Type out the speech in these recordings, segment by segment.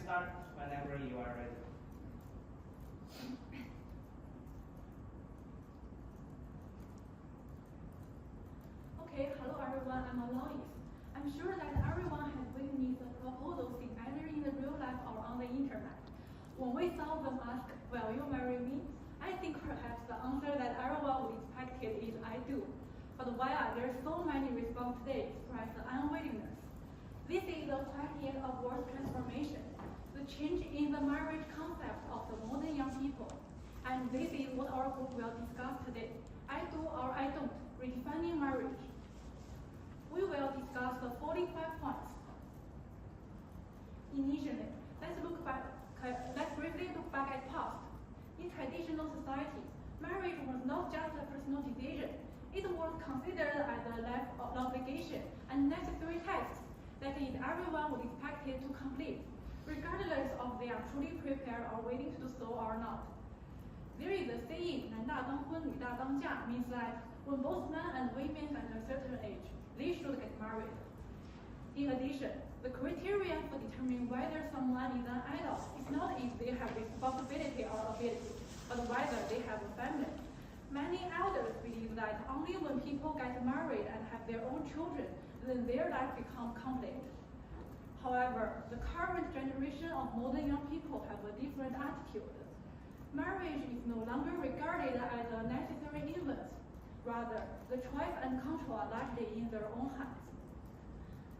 start whenever you are ready. Okay, hello everyone, I'm Alois. I'm sure that everyone has witnessed the proposals in either in the real life or on the internet. When we saw them ask, will you marry me? I think perhaps the answer that everyone would expect is I do. But why are there so many responses today express unwillingness? This is the question of world transformation, the change in the marriage concept of the modern young people. And this is what our group will discuss today. I do or I don't, redefining marriage. We will discuss the 45 points. Initially, let's briefly look back at past. In traditional society, marriage was not just a personal decision. It was considered as a life obligation and necessary task that is everyone would expect it to complete, regardless of they are truly prepared or willing to do so or not. There is a saying, 男大当婚，女大当嫁, means that when both men and women at a certain age, they should get married. In addition, the criteria for determining whether someone is an adult is not if they have responsibility or ability, but whether they have a family. Many elders believe that only when people get married and have their own children, then their life becomes complete. However, the current generation of modern young people have a different attitude. Marriage is no longer regarded as a necessary event. Rather, the choice and control are largely in their own hands.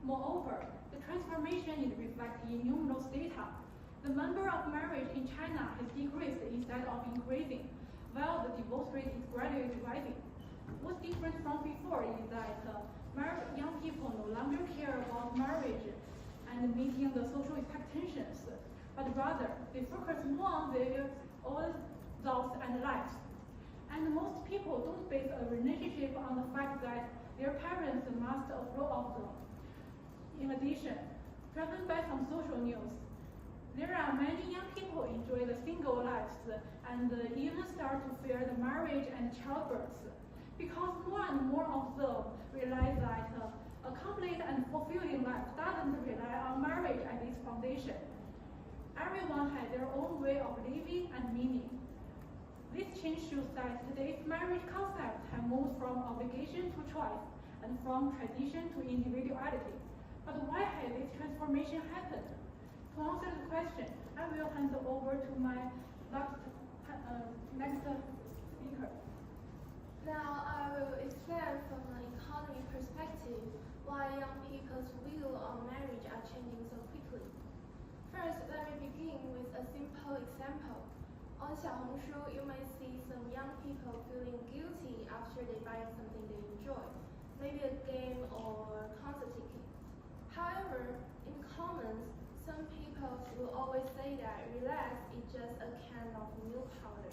Moreover, the transformation is reflected in numerous data. The number of marriage in China has decreased instead of increasing, while the divorce rate is gradually rising. What's different from before is that young people no longer care about marriage and meeting the social expectations, but rather they focus more on their own thoughts and lives. And most people don't base a relationship on the fact that their parents must approve of them. In addition, driven by some social news, there are many young people enjoy the single lives and even start to fear the marriage and childbirth, because more and more of them realize that a complete and fulfilling life doesn't rely on marriage as its foundation. Everyone has their own way of living and meaning. This change shows that today's marriage concept has moved from obligation to choice and from tradition to individuality. But why has this transformation happened? To answer the question, I will hand over to my next speaker. Now I will explain from an economy perspective why young people's view on marriage are changing so quickly. First, let me begin with a simple example. On Xiaohongshu, you may see some young people feeling guilty after they buy something they enjoy, maybe a game or concert ticket. However, in comments, some people will always say that relax is just a can of milk powder.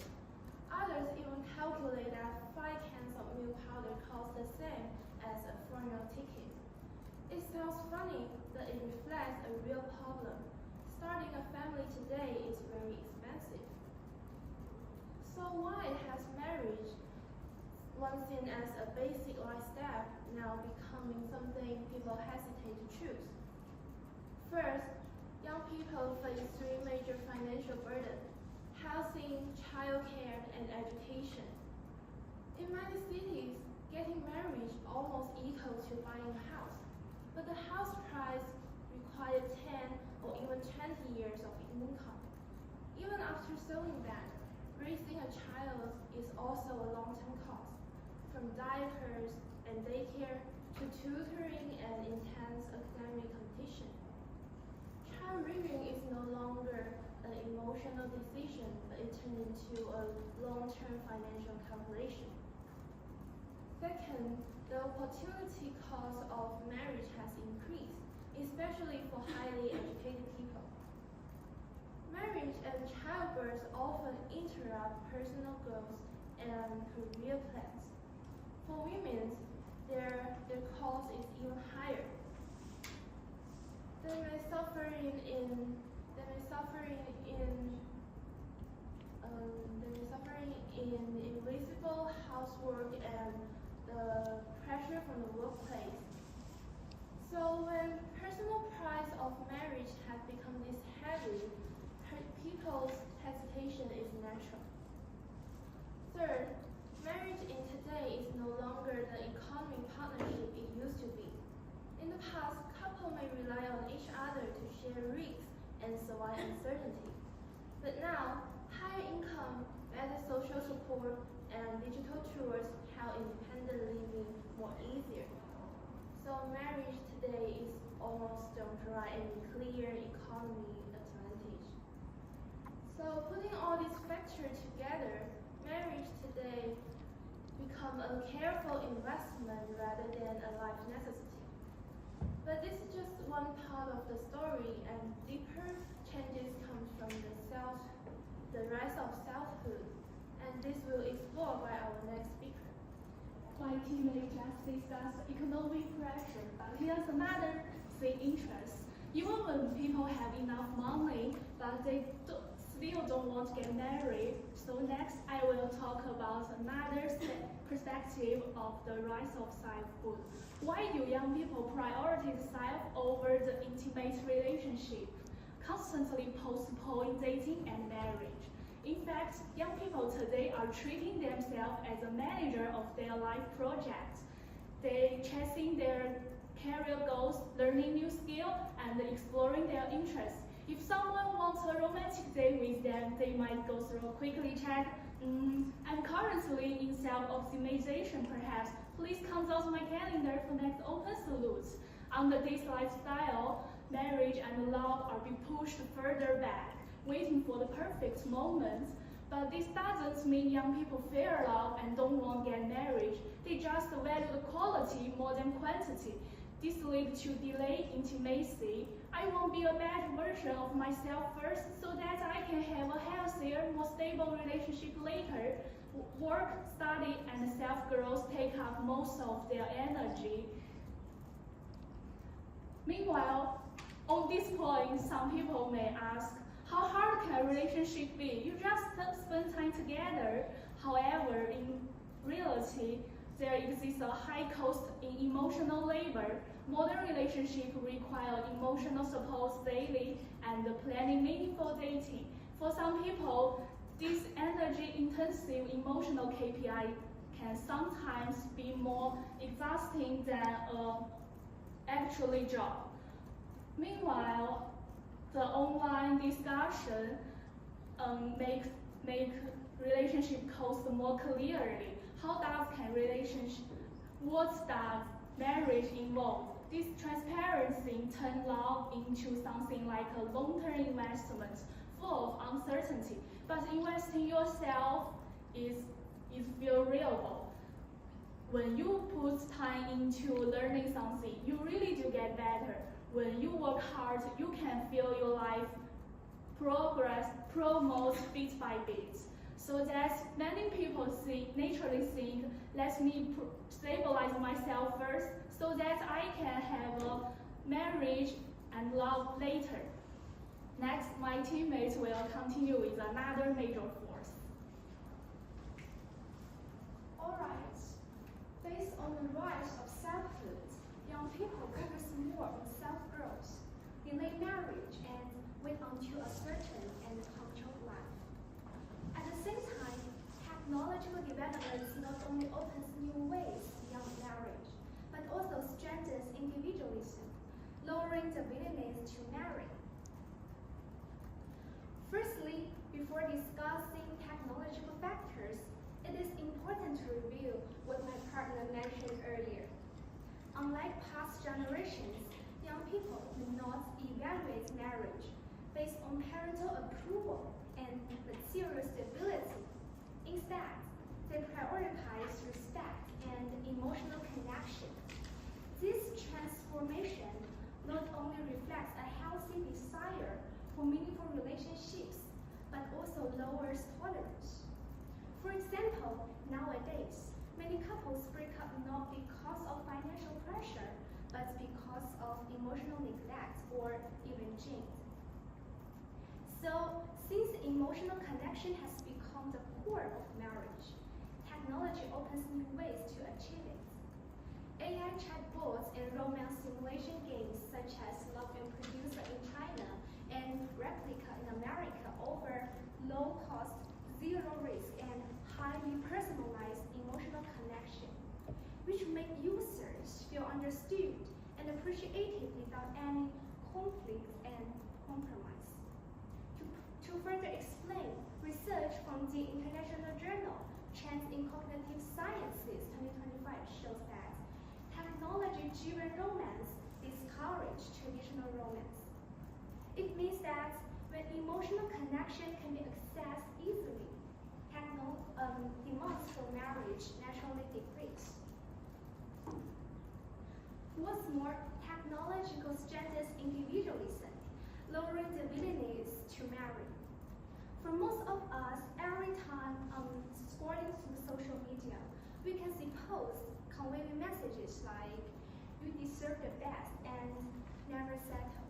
Others even calculate that 5 cans of milk powder cost the same as a funeral ticket. It sounds funny, but it reflects a real problem. Starting a family today is very expensive. So why has marriage, once seen as a basic life step, now becoming something people hesitate to choose? First, young people face 3 major financial burdens: housing, childcare, and education. In many cities, getting married almost equals to buying a house, but the house price requires 10 or even 20 years of income. Even after selling that, raising a child is also a long-term cost, from diapers and daycare to tutoring and intense academic competition. Child rearing is no longer an emotional decision, but it turned into a long-term financial calculation. Second, the opportunity cost of marriage has increased, especially for highly educated people. Marriage and childbirth often interrupt personal goals and career plans. For women, their cost is even higher. They may suffer in invisible housework and the pressure from the workplace. So when personal price of marriage has become this heavy, financial risks and survive uncertainty. But now, higher income, better social support, and digital tools help independent living more easier. So marriage today is almost dry and clear economy advantage. So putting all these factors together, marriage today become a careful investment rather than a life necessity. But this is just one part of the story, and deeper changes come from the rise of selfhood, and this will explore by our next speaker. My teammate just discussed economic pressure, but here's another thing interest. Even when people have enough money, but they still don't want to get married. So next I will talk about another perspective of the rise of selfhood. Why do young people prioritize self over the intimate relationship, constantly postponing dating and marriage? In fact, young people today are treating themselves as a manager of their life projects. They chasing their career goals, learning new skills, and exploring their interests. If someone wants a romantic day with them, they might go through a quickly check. I'm currently in self-optimization perhaps. Please consult my calendar for next open slots. Under this lifestyle, marriage and love are being pushed further back, waiting for the perfect moment. But this doesn't mean young people fear love and don't want to get married. They just value the quality more than quantity. This leads to delayed intimacy. I want to be a better version of myself first so that I can have a healthier, more stable relationship later. Work, study, and self-growth take up most of their energy. Meanwhile, on this point, some people may ask, how hard can a relationship be? You just spend time together. However, in reality, there exists a high cost in emotional labor. Modern relationships require emotional support daily and planning meaningful dating. For some people, this energy-intensive emotional KPI can sometimes be more exhausting than an actual job. Meanwhile, the online discussion make relationship cost more clearly. What does marriage involve? This transparency turns love into something like a long-term investment, full of uncertainty. But investing yourself is feel real. When you put time into learning something, you really do get better. When you work hard, you can feel your life progress, promote bit by bit. So that many people naturally think, let me stabilize myself first so that I can have a marriage and love later. Next, my teammates will continue with another major force. Alright, based on the rise of selfhood, young people focus more on self-growth, delay marriage, and wait until a certain and controlled life. At the same time, technological developments not only opens new ways beyond marriage, but also strengthens individualism, lowering the willingness to marry. Firstly, before discussing technological factors, it is important to review what my partner mentioned earlier. Unlike past generations, young people do not evaluate marriage based on parental approval and material stability. Instead, they prioritize respect and emotional connection. This transformation not only reflects a healthy desire for meaningful relationships, but also lowers tolerance. For example, nowadays, many couples break up not because of financial pressure, but because of emotional neglect or even cheating. So, since emotional connection has become the core of marriage, technology opens new ways to achieve it. AI chatbots and romance simulation games such as Love and Producer in China and Replica in America offer low-cost, zero-risk, and highly personalized emotional connection, which make users feel understood and appreciated without any conflict and the international journal Trends in Cognitive Sciences 2025 shows that technology-driven romance discourages traditional romance. It means that when emotional connection can be accessed easily, demands for marriage naturally decrease. What's more, technological strengthens individualism, lowering the willingness to marry. For most of us, every time scrolling through social media, we can see posts conveying messages like, "You deserve the best" and "never settle,"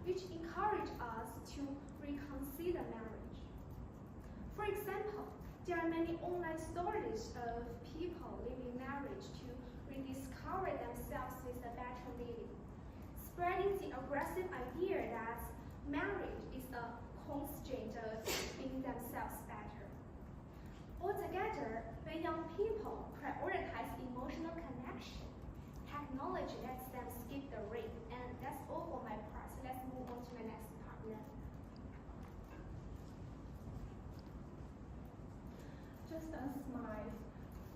which encourage us to reconsider marriage. For example, there are many online stories of people leaving marriage to rediscover themselves with a better living, spreading the aggressive idea that marriage is a constraint of being themselves better. Altogether, when young people prioritize emotional connection, technology lets them skip the ring. And that's all for my part. So let's move on to my next partner. Just as my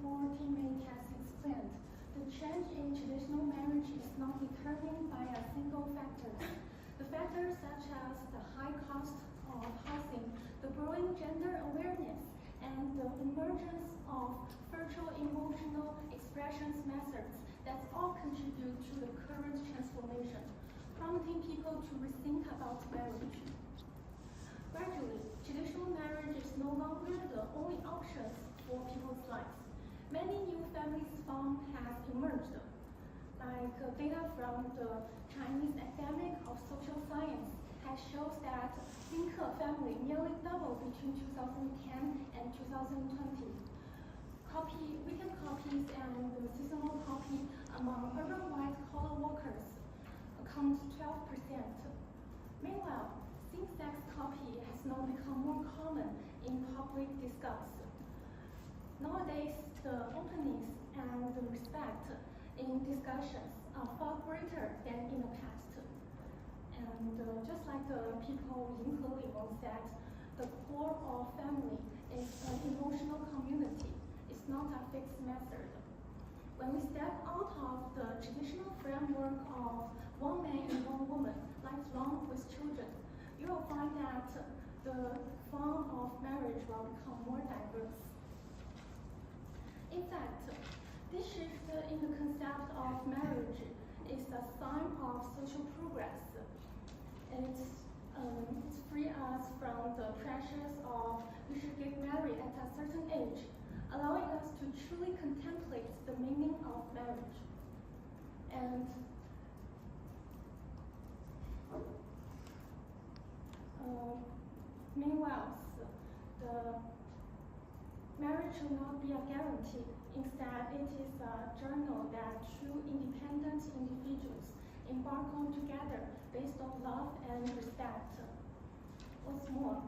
four teammates has explained, the change in traditional marriage is not determined by a single factor. The factors such as the high cost of housing, the growing gender awareness, and the emergence of virtual emotional expressions methods that all contribute to the current transformation, prompting people to rethink about marriage. Gradually, traditional marriage is no longer the only options for people's lives. Many new families form have emerged, like data from the Chinese Academy of Social Science has shows that Linke family nearly doubled between 2010 and 2020. Weekend copies and seasonal copy among urban white-collar workers account 12%. Meanwhile, same-sex copy has now become more common in public discourse. Nowadays, the openness and the respect in discussions are far greater than in the past. And just like the people in Heli once said, the core of family is an emotional community. It's not a fixed method. When we step out of the traditional framework of one man and one woman, lifelong with children, you will find that the form of marriage will become more diverse. In fact, this shift in the concept of marriage is a sign of social progress. It's free us from the pressures of we should get married at a certain age, allowing us to truly contemplate the meaning of marriage. And meanwhile, the marriage should not be a guarantee. Instead, it is a journey that two independent individuals embark on together based on love and respect. What's more,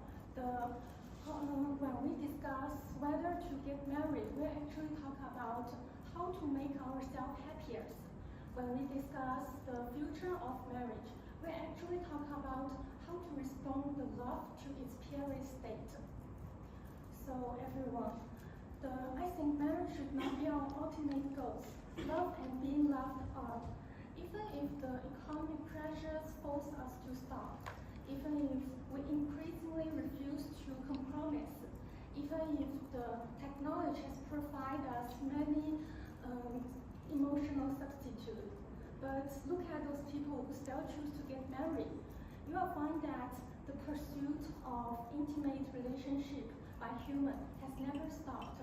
when we discuss whether to get married, we actually talk about how to make ourselves happier. When we discuss the future of marriage, we actually talk about how to respond the love to its period state. So everyone, I think marriage should not be our ultimate goals. Love and being loved are. Even if the economic pressures force us to stop, even if we increasingly refuse to compromise, even if the technology has provided us many emotional substitutes, but look at those people who still choose to get married. You will find that the pursuit of intimate relationship by human has never stopped.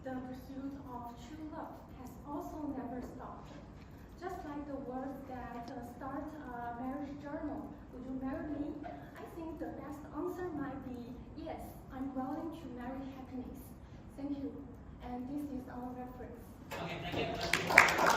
The pursuit of true love has also never stopped. Just like the words that start a marriage journal, would you marry me? I think the best answer might be, yes, I'm willing to marry happiness. Thank you. And this is our reference. Okay, thank you.